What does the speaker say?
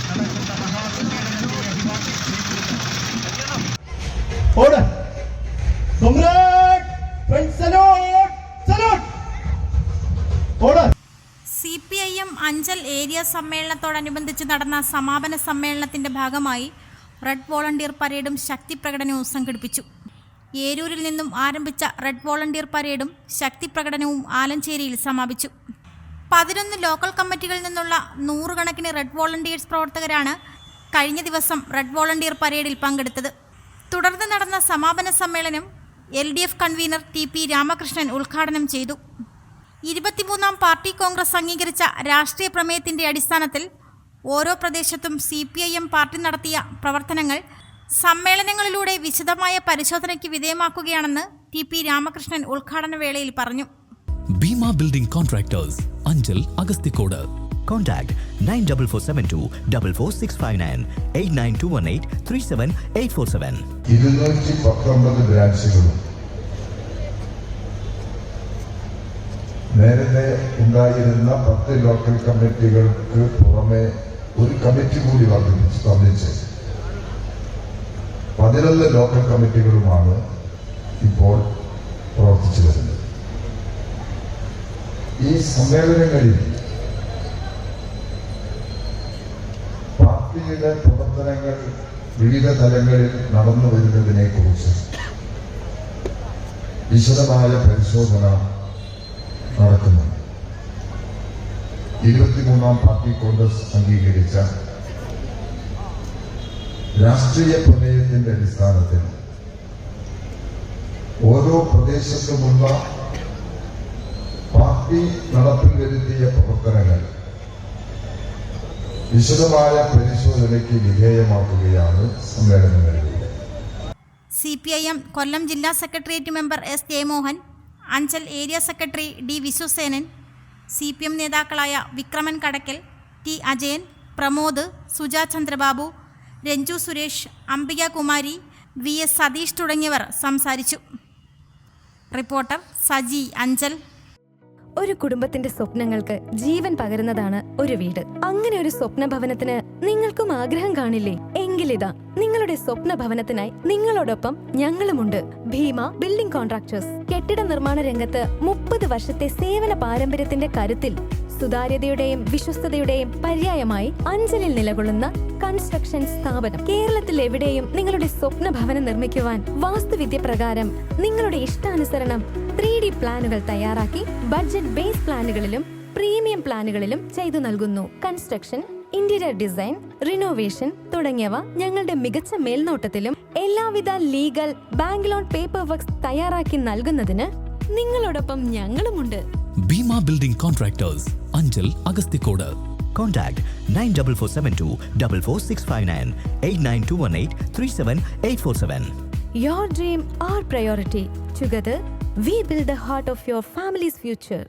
നടക്കുന്ന മഹാസമ്മേളനത്തിന്റെ Order! Comrade! Friends, salute! Salute! Order! CPIM Anchal area സമ്മേളനത്തോടനുബന്ധിച്ച് നടന്ന സമാപന സമ്മേളനത്തിന്റെ ഭാഗമായി റെഡ് വോളണ്ടിയർ പരേഡും ശക്തി പ്രകടനവും സംഘടിപ്പിച്ചു. ഏരൂരിൽ നിന്നും ആരംഭിച്ച റെഡ് വോളണ്ടിയർ പരേഡും ശക്തി പ്രകടനവും ആലഞ്ചേരിയിൽ സമാപിച്ചു. 11 ലോക്കൽ കമ്മിറ്റികളിൽ നിന്നുള്ള 100 കണക്കിന് റെഡ് വോളണ്ടിയേഴ്സ് പ്രവർത്തകരാണ് കഴിഞ്ഞ ദിവസം റെഡ് വോളണ്ടിയർ പരേഡിൽ പങ്കെടുത്തത്. തുടർന്ന് നടന്ന സമാപന സമ്മേളനം LDF കൺവീനർ TP രാമകൃഷ്ണൻ ഉദ്ഘാടനം ചെയ്തു. 23ാം പാർട്ടി കോൺഗ്രസ് അംഗീകരിച്ച രാഷ്ട്രീയ പ്രമേയത്തിന്റെ അടിസ്ഥാനത്തിൽ ഓരോ പ്രദേശത്തും CPIM പാർട്ടി നടത്തിയ പ്രവർത്തനങ്ങൾ സമ്മേളനങ്ങളിലൂടെ വിശദമായ പരിശോധനയ്ക്ക് വിധേയമാക്കുകയാണെന്ന് TP രാമകൃഷ്ണൻ ഉദ്ഘാടന വേളയിൽ പറഞ്ഞു. Bhima building contractors, Anchal, Agasthikode. Contact 94472 44659 89218 37847. 219 ബ്രാഞ്ചുകളും നേരത്തെ ഉണ്ടായിരുന്ന 10 ലോക്കൽ കമ്മിറ്റികൾക്ക് പുറമെ ഒരു കമ്മിറ്റി കൂടി വർദ്ധിച്ച് 11 ലോക്കൽ കമ്മിറ്റികളുമാണ് ഇപ്പോൾ പ്രവർത്തിച്ചു വരുന്നത്. ഈ സമ്മേളനങ്ങളിൽ പാർട്ടിയുടെ പ്രവർത്തനങ്ങൾ വിവിധ തലങ്ങളിൽ നടന്നു വരുന്നതിനെ കുറിച്ച് വിശദമായ പരിശോധന നടക്കുന്നു. 23ാം പാർട്ടി കോൺഗ്രസ് അംഗീകരിച്ച രാഷ്ട്രീയ പ്രമേയത്തിന്റെ അടിസ്ഥാനത്തിൽ ഓരോ പ്രദേശത്തുമുള്ള പാർട്ടി നടപ്പിൽ വരുത്തിയ പ്രവർത്തനങ്ങൾ വിശദമായ പരിശോധനയ്ക്ക് വിധേയമാക്കുകയാണ് സമ്മേളനങ്ങളിലൂടെ. CPIM കൊല്ലം ജില്ലാ secretariat member S Jayamohan, Anchal area secretary D Viswasenan, CPM നേതാക്കളായ വിക്രമൻ കടക്കൽ, T അജയൻ, പ്രമോദ്, സുജാ ചന്ദ്രബാബു, രഞ്ജു സുരേഷ്, അംബിക കുമാരി, VS സതീഷ് തുടങ്ങിയവർ സംസാരിച്ചു. റിപ്പോർട്ടർ സജി, അഞ്ചൽ. ഒരു കുടുംബത്തിന്റെ സ്വപ്നങ്ങൾക്ക് ജീവൻ പകരുന്നതാണ് ഒരു വീട്. അങ്ങനെ ഒരു സ്വപ്ന ഭവനത്തിന് നിങ്ങൾക്കും ആഗ്രഹം കാണില്ലേ? എങ്കിലിതാ നിങ്ങളുടെ സ്വപ്ന ഭവനത്തിനായി നിങ്ങളോടൊപ്പം ഞങ്ങളുമുണ്ട്. Bheema building contractors. കെട്ടിട നിർമ്മാണ രംഗത്ത് 30 വർഷത്തെ സേവന പാരമ്പര്യത്തിന്റെ കരുത്തിൽ സുതാര്യതയുടെയും വിശ്വസ്തയുടെയും പര്യായമായി അഞ്ചലിൽ നിലകൊള്ളുന്ന കൺസ്ട്രക്ഷൻ സ്ഥാപനം. കേരളത്തിൽ എവിടെയും നിങ്ങളുടെ സ്വപ്ന ഭവനം നിർമ്മിക്കുവാൻ വാസ്തുവിദ്യ പ്രകാരം നിങ്ങളുടെ ഇഷ്ടാനുസരണം 3D പ്ലാനുകൾ തയ്യാറാക്കി ബഡ്ജറ്റ് ബേസ് പ്ലാനുകളിലും പ്രീമിയം പ്ലാനുകളിലും ചെയ്തു നൽകുന്നു. കൺസ്ട്രക്ഷൻ, ഇന്റീരിയർ ഡിസൈൻ, റിനോവേഷൻ തുടങ്ങിയവ ഞങ്ങളുടെ മികച്ച മേൽനോട്ടത്തിലും എല്ലാവിധ legal bank loan paper works തയ്യാറാക്കി നൽകുന്നതിന് നിങ്ങളോടൊപ്പം ഞങ്ങളുമുണ്ട്. Bheema building contractors, Anchal, Agasthikode. Contact 94472 44659 89218 37847. Your dream, our priority. Together, we build the heart of your family's future.